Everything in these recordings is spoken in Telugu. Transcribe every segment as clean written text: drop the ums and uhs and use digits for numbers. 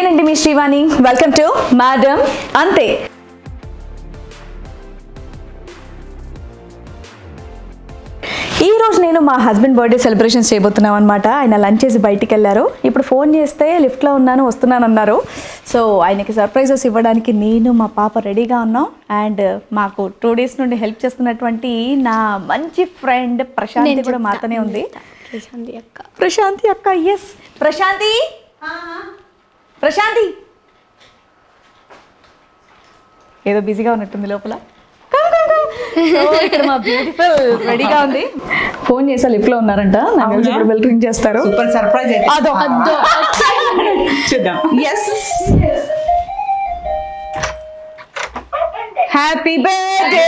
నేనండి మీ శ్రీవాణి. వెల్కమ్ టు మేడం అంతే. ఈ రోజు నేను మా హస్బెండ్ బర్త్డే సెలబ్రేషన్స్ చేయబోతున్నాం అనమాట. ఆయన లంచ్ చేసి బయటికి వెళ్ళారు. ఇప్పుడు ఫోన్ చేస్తే లిఫ్ట్లో వస్తున్నాను అన్నారు. సో ఆయనకి సర్ప్రైజెస్ ఇవ్వడానికి నేను మా పాప రెడీగా ఉన్నాం. అండ్ మాకు 2 days నుండి హెల్ప్ చేస్తున్నటువంటి నా మంచి ఫ్రెండ్ ప్రశాంతి కూడా మాతోనే ఉంది. ప్రశాంతి అక్క ఎస్ ప్రశాంతి ప్రశాంతి ఏదో బిజీగా ఉన్నట్టుంది లోపల. ఇక్కడ మా బ్యూటిఫుల్ రెడీగా ఉంది. ఫోన్ చేసా లిఫ్ట్ లో ఉన్నారంట. నాకు బెల్ రింగ్ చేస్తారు. Super surprise. అదో చూద్దాం. ఎస్ హ్యాపీ బర్త్డే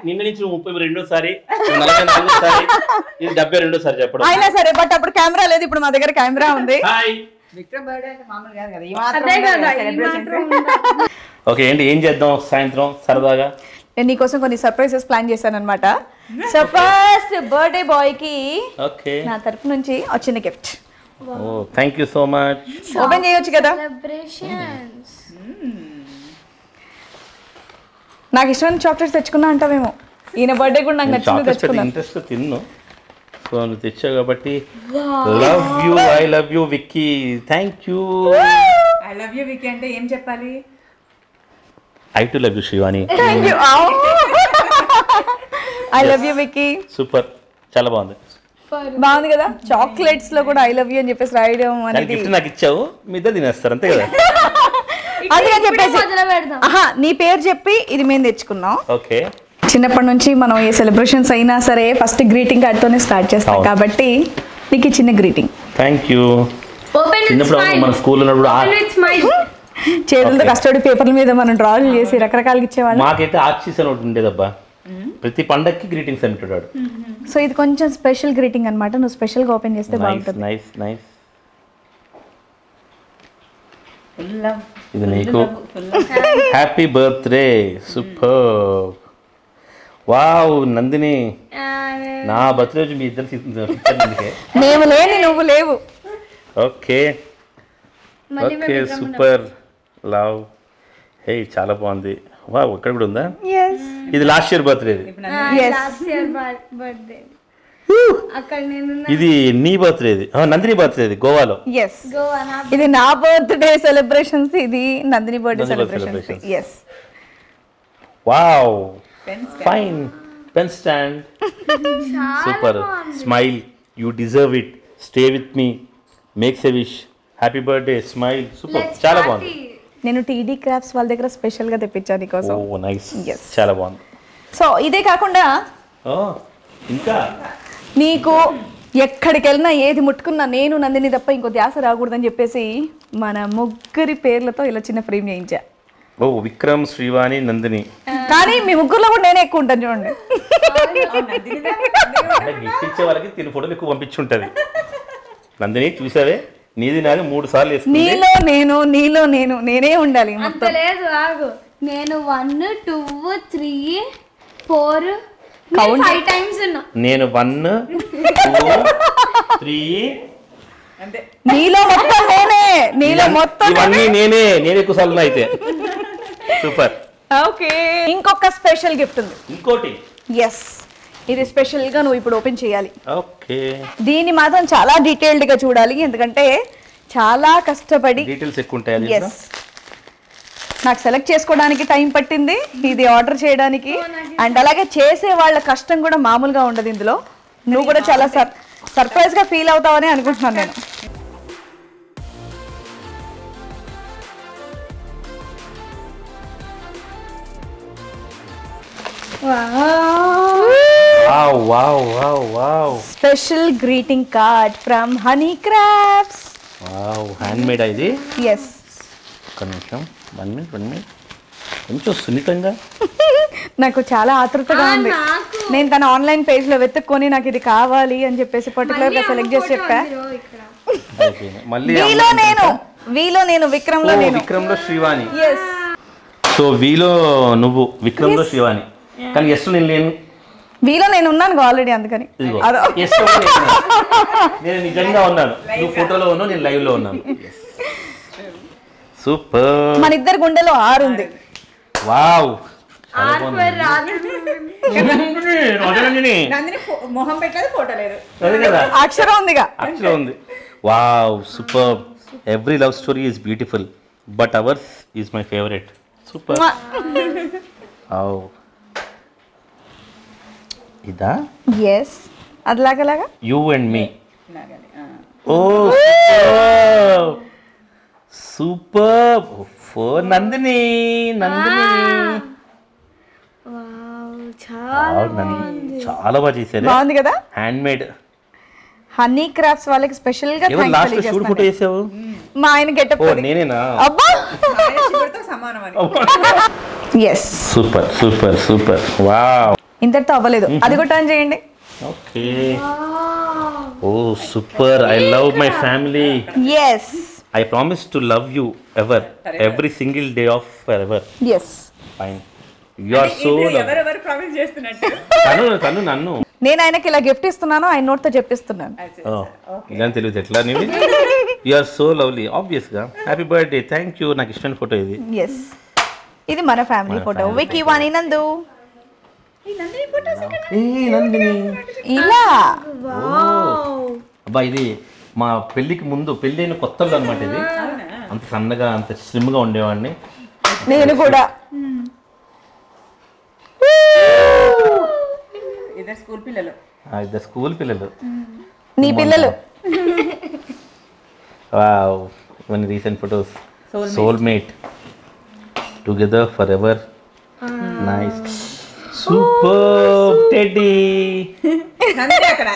నిన్న నుంచి 32సారి 44సారి ఇది 72సారి చెప్పడం. అయినా సరే బట్ అప్పుడు కెమెరా లేదు, ఇప్పుడు మా దగ్గర కెమెరా ఉంది. విక్రమ్ బర్త్డే అంటే మామూలు కాదు కదా. ఈ మాత్రం ఓకే ఏంటి ఏం చేద్దాం సాయంత్రం సరదాగా? నేను నీకోసం కొన్ని సర్ప్రైజెస్ ప్లాన్ చేశాను అనమాట. సో ఫస్ట్ బర్త్డే బాయ్ కి ఓకే నా తరపు నుంచి వచ్చిన gift. Oh thank you so much. Open చేయొచ్చు కదా. నాకు ఇష్టమైన చాక్లెట్స్ తెచ్చుకున్నా అంటావేమో. ఈయన బర్త్డే కూడా నాకు నచ్చింది తెచ్చుకున్నాను. ఇంట్రెస్ట్ తిన్ను సో నువ్వు తెచ్చావు కాబట్టి love you I love you Vicky. Thank you. I love you Vicky అంటే ఏం చెప్పాలి? I to love you Shivani. Thank you. I love you Vicky. Super చాలా బాగుంది. బాగుంది కదా. చాక్లెట్స్ లో కూడా ఐ లవ్ యూ అని చెప్పేసి రాయడం అనేది. గిఫ్ట్ నాకు ఇచ్చావు మీ ఇద్దరు తినేస్తారు అంతే కదా. అందుకని చెప్పేసి నీ పేరు చెప్పి ఇది మేము తెచ్చుకున్నాం. ఓకే చిన్నప్పటి నుంచి మనం ఏ సెలబ్రేషన్స్ అయినా సరే ఫస్ట్ గ్రీటింగ్ కార్డ్తోనే స్టార్ట్ చేస్తాం కాబట్టి నీకు ఈ చిన్న గ్రీటింగ్. Thank you. చిన్నప్పుడు మన స్కూల్ ఉన్నప్పుడు చేతులతో కష్టపడి పేపర్ల మీద మనం డ్రాలు చేసి రకరకాలుగా ఇచ్చేవాళ్ళం. మాకైతే ఆర్చీస్ అని ఒకటి ఉండేదబ్బా. ప్రతి పండక్కి గ్రీటింగ్స్ అని పెట్టాడు. సో ఇది కొంచెం స్పెషల్ గ్రీటింగ్ అనమాట. నువ్వు స్పెషల్ గా ఓపెన్ చేస్తే బాగుంటుంది. Nice nice. ఇది నీకు happy birthday. Super. Wow Nandini నా బర్త్డే రోజు మీ ఇద్దరు మేము లేని నువ్వు లేవు. Okay okay super love. Hey చాలా బాగుంది. వావ్ ఇక్కడ కూడా ఉందా? ఇది లాస్ట్ ఇయర్ బర్త్డే. ఇది నీ బర్త్డే. నందిని బర్త్డే గోవాలో. ఎస్ ఇది నా బర్త్డే సెలబ్రేషన్స్. ఇది Nandini birthday celebrations. Yes wow fine pen stand. Super. Smile you deserve it. Stay with me makes a wish. Happy birthday smile. Super చాలా బాగుంది. నేను టీడీ క్రాఫ్ట్స్ వాళ్ళ దగ్గర స్పెషల్ గా తెప్పించాను నీకోసం. ఓ నైస్ చాలా బాగుంది. సో ఇదే కాకుండా ఇంకా నీకు ఎక్కడికి వెళ్ళినా ఏది ముట్టుకున్నా నేను నందిని తప్ప ఇంకో ధ్యాస రాకూడదని చెప్పేసి మన ముగ్గురి పేర్లతో ఇలా చిన్న ఫ్రేమ్ చేయించా. ఓ విక్రమ్ శ్రీవాణి నందిని. కానీ మీ ముగ్గురులో కూడా నేనే ఎక్కువ ఉంటాను చూడండి. గిఫ్ట్ ఇచ్చే వాళ్ళకి తిని ఫోటోలు ఎక్కువ పంపించుంటది. నందిని చూసావే నీది నాది 3 సార్లు వేసుకుంది. నీలో నేను నేనే ఉండాలి. లేదు ఆగు. నేను 1 2 3 4 5 టైమ్స్ ఉన్నా. నేను 1 2 3 అంతే. నీలో మొత్తం ఇవన్నీ నేనే ఎక్కువ సార్లు అయితే. సూపర్. ఓకే ఇంకొక స్పెషల్ గిఫ్ట్ ఉంది. ఇంకోటి ఎస్ ఇది స్పెషల్ గా నువ్వు ఇప్పుడు ఓపెన్ చేయాలి. ఓకే దీన్ని మాత్రం చాలా డీటెయిల్డ్ గా చూడాలి. ఎందుకంటే చాలా కష్టపడి డీటెయిల్స్ ఎక్కువ ఉంటాయి. ఎస్ నాకు సెలెక్ట్ చేసుకోవడానికి టైం పట్టింది ఇది ఆర్డర్ చేయడానికి. అండ్ అలాగే చేసే వాళ్ళ కష్టం కూడా మామూలుగా ఉండదు ఇందులో. నువ్వు కూడా చాలా సర్ప్రైజ్ గా ఫీల్ అవుతావని అనుకుంటున్నాను నేను. Special greeting card from honey crafts. Hand made ఇది. ఎస్ ఒక్క నిమిషం 1 minute కొంచెం సున్నితంగా. నాకు చాలా ఆతృతగా ఉంది. నేను తన ఆన్లైన్ పేజ్ లో వెతుక్కొని నాకు ఇది కావాలి అని చెప్పేసి పర్టికులర్ గా సెలెక్ట్ చేసి చెప్పా. వీలో నేను విక్రమ్ లో శ్రీవాణి. సో వీలో నువ్వు విక్రమ్ లో శ్రీవాణి. కానీ ఎస్ నేను లేను. వీలో నేను ఉన్నాను ఆల్రెడీ, అందుకని ఇదిగో. అదో Yes, నేను నిజంగా ఉన్నాను, నువ్వు ఫోటోలో ఉన్నావు, నేను లైవ్ లో ఉన్నాను. సూపర్. మన ఇద్దరు గుండెలో 6 ఉంది. వావ్. నందిని మొహం పెట్టలేదు, ఫోటో లేదు. అదే కదా, అక్షరం ఉందిగా. అక్షరం ఉంది. Wow, super. Every love story is beautiful but ours is my favourite. Super. Wow. ఇదా? ఎస్, అదిలాగలాగా యూ అండ్ మీ. ఇలాగని, ఓ సూపర్. నందిని చాలా బాగా చేశారు. బాగుంది కదా. Hand made. హనీ క్రాఫ్ట్స్ వాళ్ళకి స్పెషల్ గా ఎవరు లాస్ట్ షూట్ ఫోటో చేసావు? మా ఆయన గెటప్. ఓ నేనేనా? అబ్బా, శివుడితో సమానం అని. Yes. Super super super. Wow. ఇంతటితో అవ్వలేదు, అది కూడా టర్న్ చేయండి. Okay. Oh super. I love my family. Yes. I promise to love you ever, every single day of forever. Yes. Fine. You are so lovely. ఎవరెవరు ప్రామిస్ చేస్తున్నట్టు. తను నన్ను. నేను ఆయనకి ఇలా గిఫ్ట్ ఇస్తున్నాను, ఆయన నోట్తో చెప్పిస్తున్నాను. ఇలా తెలియదు ఎట్లా నీవి. You are so lovely. Obvious గా హ్యాపీ బర్త్డే. Thank you. నాకు ఇష్టమైన ఫోటో ఇది. ఎస్, ఇది మన ఫ్యామిలీ ఫోటో. వికీ, వాణి, నందు. నందిని. ఇలా అబ్బా, ఇది మా పెళ్ళికి ముందు, పెళ్ళి అయిన కొత్తలో అనమాట ఇది. అంత సన్నగా అంత స్లిమ్ గా ఉండేవాడిని నేను కూడా. ఇద్దరు స్కూల్ పిల్లలు. ఇద్దరు స్కూల్ పిల్లలు. నీ పిల్లలు. వావ్, ఇవన్నీ recent photos. Soulmate, together for ever. Nice. Super teddy. Nandini అక్కడ.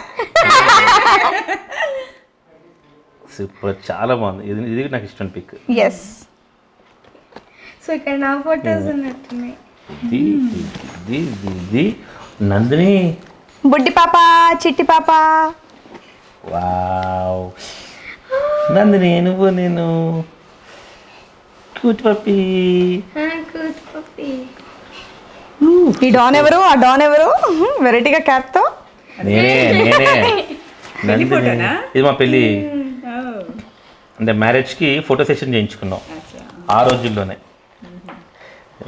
సూపర్, చాలా బాగుంది. ఇది నాకు ఇష్టం పిక్. ఎస్. సో ఇక్కడ నా ఫొటోస్ ఉన్నట్టున్నాయి. నందిని. బుడ్డి పాప, చిట్టి పాప. వావ్. నందిని, నువ్వు నేను. Cute puppy. పప్పి. ఈ డాన్ ఎవరు, ఆ డాన్ ఎవరు? వెరైటీగా క్యాప్ తో. నేనే. నందిని. ఫోటోనా? ఇది మా పెళ్ళి, అంటే మ్యారేజ్కి ఫోటో సెషన్ చేయించుకున్నాం ఆ రోజుల్లోనే.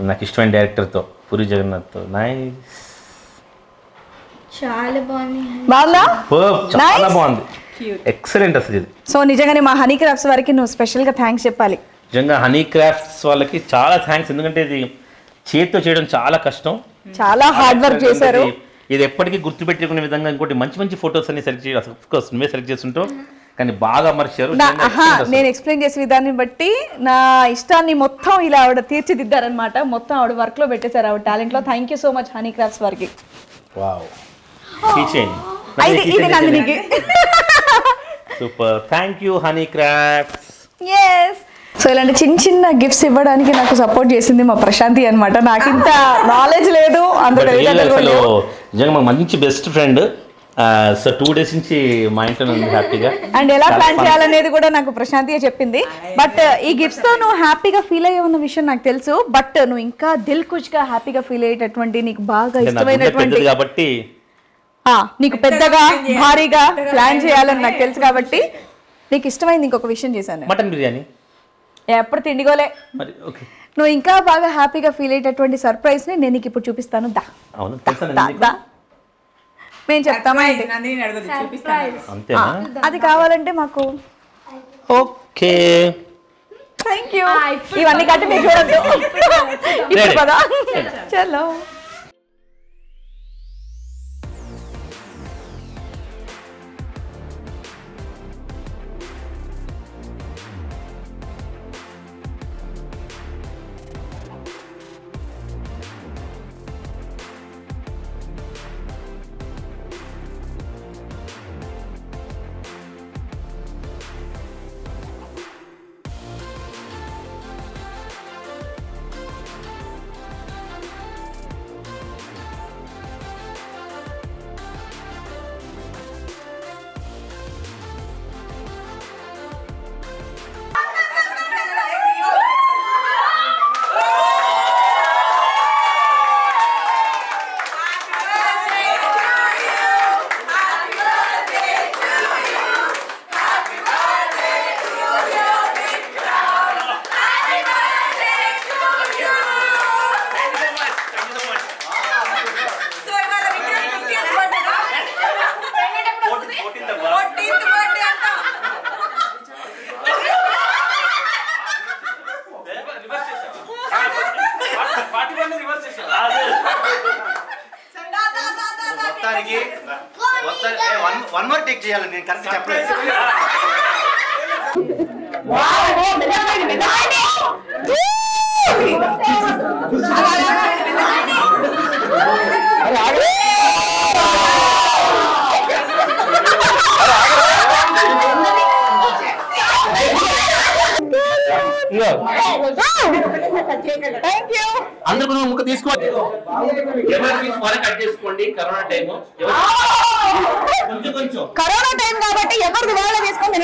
నాకు ఇష్టమైన డైరెక్టర్తో, పూరి జగన్నాథ్తో. నైస్. చాలా బాగుంది. బాగుందా? చాలా బాగుంది. ఎక్సలెంట్ అసలు ఇది. సో నిజంగానే మా హనీ క్రాఫ్ట్స్ వారికి నువ్వు స్పెషల్గా థ్యాంక్స్ చెప్పాలి. నిజంగా హనీ క్రాఫ్ట్స్ వాళ్ళకి చాలా థ్యాంక్స్. ఎందుకంటే ఇది చేతితో చేయడం చాలా కష్టం, చాలా హార్డ్ వర్క్ చేశారు. ఇది ఎప్పటికీ గుర్తుపెట్టుకునే విధంగా ఇంకోటి మంచి మంచి ఫొటోస్ అన్ని సెలెక్ట్ చేయాలి. అఫ్కోర్స్ నువ్వే సెలెక్ట్ చేస్తుంటావు, కానీ బాగా అమర్చారు. నేను ఎక్స్ప్లెయిన్ చేసే విధాన్ని బట్టి నా ఇష్టాన్ని మొత్తం ఇలా ఆవిడ తీర్చిదిద్దారనమాట. మొత్తం ఆవిడ వర్క్ లో పెట్టేశారు, ఆవిడ టాలెంట్ లో. Thank you so much Honey Crafts వారికి. వావ్. కీచైన్. ఇది నందినికి. Super. Thank you Honey Crafts. Yes. So ఇలాంటి చిన్న చిన్న గిఫ్ట్స్ ఇవ్వడానికి నాకు సపోర్ట్ చేసింది మా ప్రశాంతి అనమాట. నాకు ఇంత నాలెడ్జ్ లేదు, అంత అసలు నిజంగా మా మంచి బెస్ట్ ఫ్రెండ్. సో 2 days నుంచి మా ఇంట్లో ఉంది హ్యాపీగా. అండ్ ఎలా ప్లాన్ చేయాలనేది కూడా నాకు ప్రశాంతిగా చెప్పింది. బట్ ఈ గిఫ్ట్స్ తో నువ్వు హ్యాపీగా ఫీల్ అయ్యే ఉన్న విషయం నాకు తెలుసు. బట్ నువ్వు ఇంకా దిల్ కుచ్ గా హ్యాపీగా ఫీల్ అయ్యేటటువంటి, నీకు బాగా ఇష్టమైనటువంటి, కాబట్టి నీకు పెద్దగా భారీగా ప్లాన్ చేయాలని నాకు తెలుసు. కాబట్టి నీకు ఇష్టమైంది ఇంకొక విషయం చేశాను. మటన్ బిర్యానీ. ఎప్పుడు తిండిగోలే. మరి ఓకే, నువ్వు ఇంకా బాగా హ్యాపీగా ఫీల్ అయ్యేటటువంటి సర్ప్రైజ్ ని నేను నీకు ఇప్పుడు చూపిస్తాను. దా. అవును, తెలుసా? మేము చెప్తామా? నందిని అడగదు, చూపిస్తాను. అంతేనా? అది కావాలంటే మాకు. Okay, thank you. ఇవన్నీ కట్టి మీకు వద్దు ఇప్పుడు కదా. చలో. మొత్తానికి వన్ మోర్ టేక్ చేయాలి, నేను కరెక్ట్ చెప్పలేదు. అందరూ కొంచెం ముక్క తీసుకోండి, కట్ చేసుకోండి. కరోనా టైం, కొంచెం కొంచెం కరోనా టైం కాబట్టి ఎవరిది వాళ్ళే తీసుకోండి.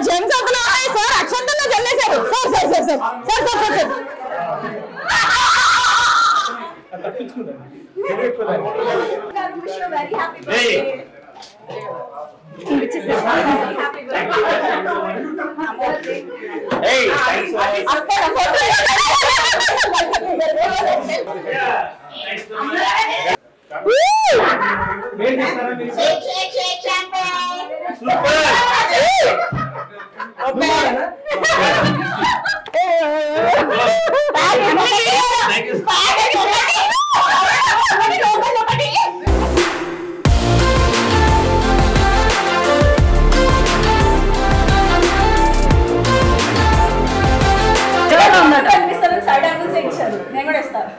జెమ్స్ అందులో ఉన్నాయి సార్, అక్షంతల్లో చల్లేశారు sir. Sir sir sir sir sir sir sir నేను కూడా ఇస్తాను.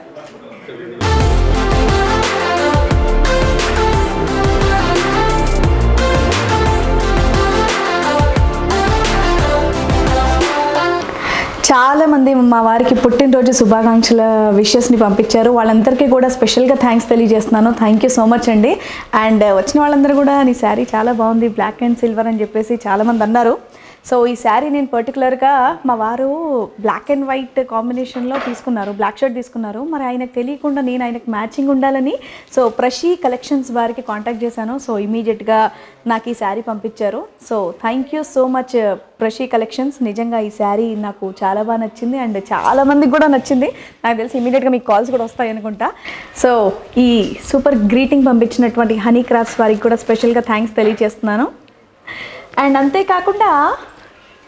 చాలామంది మా వారికి పుట్టినరోజు శుభాకాంక్షల విషెస్ని పంపించారు. వాళ్ళందరికీ కూడా స్పెషల్గా థ్యాంక్స్ తెలియజేస్తున్నాను. థ్యాంక్ యూ సో మచ్ అండి. అండ్ వచ్చిన వాళ్ళందరూ కూడా నీ శారీ చాలా బాగుంది, బ్లాక్ అండ్ సిల్వర్ అని చెప్పేసి చాలామంది అన్నారు. సో ఈ శారీ నేను పర్టికులర్గా మా వారు బ్లాక్ అండ్ వైట్ కాంబినేషన్లో తీసుకున్నారు, బ్లాక్ షర్ట్ తీసుకున్నారు. మరి ఆయనకు తెలియకుండా నేను ఆయనకు మ్యాచింగ్ ఉండాలని సో ప్రషీ కలెక్షన్స్ వారికి కాంటాక్ట్ చేశాను. సో ఇమీడియట్గా నాకు ఈ శారీ పంపించారు. So thank you so much Prashee collections. నిజంగా ఈ శారీ నాకు చాలా బాగా నచ్చింది అండ్ చాలామందికి కూడా నచ్చింది. నాకు తెలిసి ఇమీడియట్గా మీకు కాల్స్ కూడా వస్తాయి అనుకుంటా. సో ఈ సూపర్ గ్రీటింగ్ పంపించినటువంటి హనీ క్రాఫ్ట్స్ వారికి కూడా స్పెషల్గా థ్యాంక్స్ తెలియజేస్తున్నాను. అండ్ అంతేకాకుండా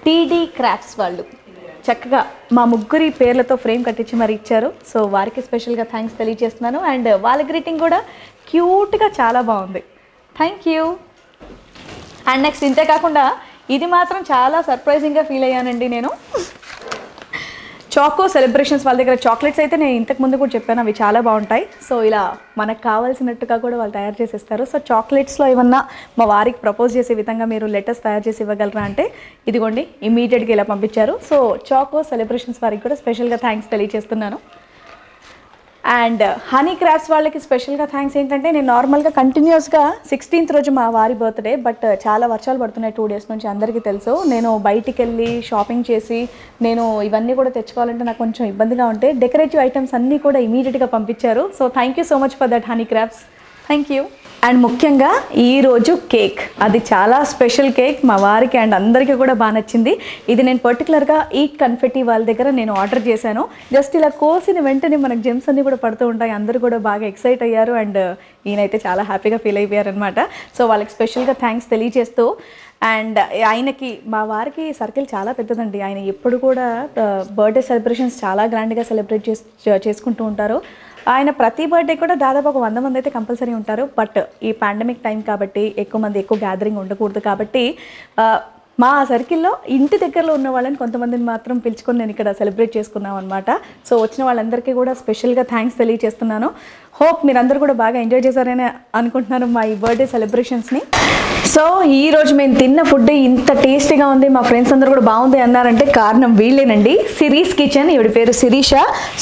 టీడీ క్రాఫ్ట్స్ వాళ్ళు చక్కగా మా ముగ్గురి పేర్లతో ఫ్రేమ్ కట్టించి మరి ఇచ్చారు. సో వారికి స్పెషల్గా థ్యాంక్స్ తెలియజేస్తున్నాను. అండ్ వాళ్ళ గ్రీటింగ్ కూడా క్యూట్గా చాలా బాగుంది. Thank you. అండ్ నెక్స్ట్ ఇంతేకాకుండా ఇది మాత్రం చాలా సర్ప్రైజింగ్గా ఫీల్ అయ్యానండి నేను. చాకో సెలబ్రేషన్స్ వాళ్ళ దగ్గర చాక్లెట్స్ అయితే నేను ఇంతకు ముందు కూడా చెప్పాను, అవి చాలా బాగుంటాయి. సో ఇలా మనకు కావాల్సినట్టుగా కూడా వాళ్ళు తయారు చేసి ఇస్తారు. సో చాక్లెట్స్లో ఏమన్నా మా వారికి ప్రపోజ్ చేసే విధంగా మీరు లెటర్స్ తయారు చేసి ఇవ్వగలరా అంటే ఇదిగోండి ఇమీడియట్గా ఇలా పంపించారు. సో చాకో సెలబ్రేషన్స్ వారికి కూడా స్పెషల్గా థ్యాంక్స్ తెలియజేస్తున్నాను. అండ్ హనీ క్రాఫ్ట్స్ వాళ్ళకి స్పెషల్గా థ్యాంక్స్ ఏంటంటే నేను నార్మల్గా కంటిన్యూస్గా 16th రోజు మా వారి బర్త్డే, బట్ చాలా వర్షాలు పడుతున్నాయి 2 days నుంచి అందరికీ తెలుసు. నేను బయటికి వెళ్ళి షాపింగ్ చేసి నేను ఇవన్నీ కూడా తెచ్చుకోవాలంటే నాకు కొంచెం ఇబ్బందిగా ఉంటే డెకరేటివ్ ఐటమ్స్ అన్నీ కూడా ఇమీడియట్గా పంపించారు. So thank you so much for that honey crafts. Thank you. And ముఖ్యంగా ఈరోజు కేక్, అది చాలా స్పెషల్ కేక్ మా వారికి అండ్ అందరికీ కూడా బాగా నచ్చింది. ఇది నేను పర్టికులర్గా ఈట్ కన్ఫెటీ వాళ్ళ దగ్గర నేను ఆర్డర్ చేశాను. జస్ట్ ఇలా కోసిన వెంటనే మనకు జెమ్స్ అన్నీ కూడా పడుతూ ఉంటాయి. అందరూ కూడా బాగా ఎక్సైట్ అయ్యారు అండ్ ఈయనైతే చాలా హ్యాపీగా ఫీల్ అయిపోయారు అనమాట. సో వాళ్ళకి స్పెషల్గా థ్యాంక్స్ తెలియజేస్తూ అండ్ ఆయనకి మా వారికి సర్కిల్ చాలా పెద్దదండి. ఆయన ఎప్పుడు కూడా బర్త్డే సెలబ్రేషన్స్ చాలా గ్రాండ్గా సెలబ్రేట్ చేసుకుంటూ ఉంటారు. ఆయన ప్రతి బర్త్డే కూడా దాదాపు ఒక 100 మంది అయితే కంపల్సరీ ఉంటారు. బట్ ఈ పాండమిక్ టైం కాబట్టి ఎక్కువ మంది ఎక్కువ గ్యాదరింగ్ ఉండకూడదు కాబట్టి మా సర్కిల్లో ఇంటి దగ్గరలో ఉన్న వాళ్ళని కొంతమందిని మాత్రం పిలుచుకొని నేను ఇక్కడ సెలబ్రేట్ చేసుకున్నాం అనమాట. సో వచ్చిన వాళ్ళందరికీ కూడా స్పెషల్గా థ్యాంక్స్ తెలియజేస్తున్నాను. హోప్ మీరందరూ కూడా బాగా ఎంజాయ్ చేశారని అనుకుంటున్నాను మా ఈ బర్త్డే సెలబ్రేషన్స్ని. సో ఈరోజు మేము తిన్న ఫుడ్ ఇంత టేస్టీగా ఉంది, మా ఫ్రెండ్స్ అందరూ కూడా బాగుంది అన్నారంటే కారణం వీళ్ళేనండి, సిరీస్ కిచెన్. ఈవిడ పేరు శిరీష.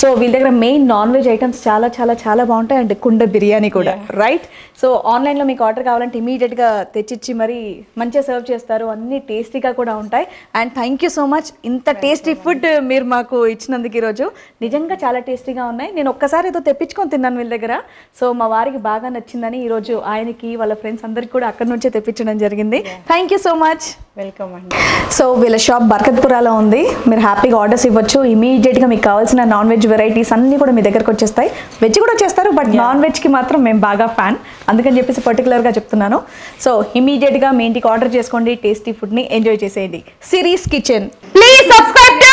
సో వీళ్ళ దగ్గర మెయిన్ నాన్ వెజ్ ఐటమ్స్ చాలా చాలా చాలా బాగుంటాయి అండ్ కుండ బిర్యానీ కూడా, రైట్? సో ఆన్లైన్లో మీకు ఆర్డర్ కావాలంటే ఇమీడియట్గా తెచ్చిచ్చి మరి మంచిగా సర్వ్ చేస్తారు, అన్నీ టేస్టీగా కూడా ఉంటాయి. And thank you so much, ఇంత టేస్టీ ఫుడ్ మీరు మాకు ఇచ్చినందుకు ఈరోజు నిజంగా చాలా టేస్టీగా ఉన్నాయి. నేను ఒక్కసారి ఏదో తెప్పించుకొని తిన్నాను వీళ్ళ దగ్గర, దగ్గర. సో మా వారికి బాగా నచ్చిందని ఈరోజు ఆయనకి వాళ్ళ ఫ్రెండ్స్ అందరికి కూడా అక్కడ నుంచే తెప్పించడం జరిగింది. Thank you so much. Welcome అండి. సో వీళ్ళ షాప్ బర్కత్పురాలో ఉంది. మీరు హ్యాపీగా ఆర్డర్స్ ఇవ్వచ్చు. ఇమీడియట్గా మీకు కావాల్సిన నాన్ వెజ్ వెరైటీస్ అన్నీ కూడా మీ దగ్గరకు వచ్చేస్తాయి. వెజ్ కూడా చేస్తారు, బట్ నాన్ వెజ్కి మాత్రం మేము బాగా ఫ్యాన్, అందుకని చెప్పేసి పర్టికులర్గా చెప్తున్నాను. సో ఇమీడియట్గా మీ ఇంటికి ఆర్డర్ చేసుకోండి, టేస్టీ ఫుడ్ని ఎంజాయ్ చేసేయండి. Series kitchen. Please subscribe to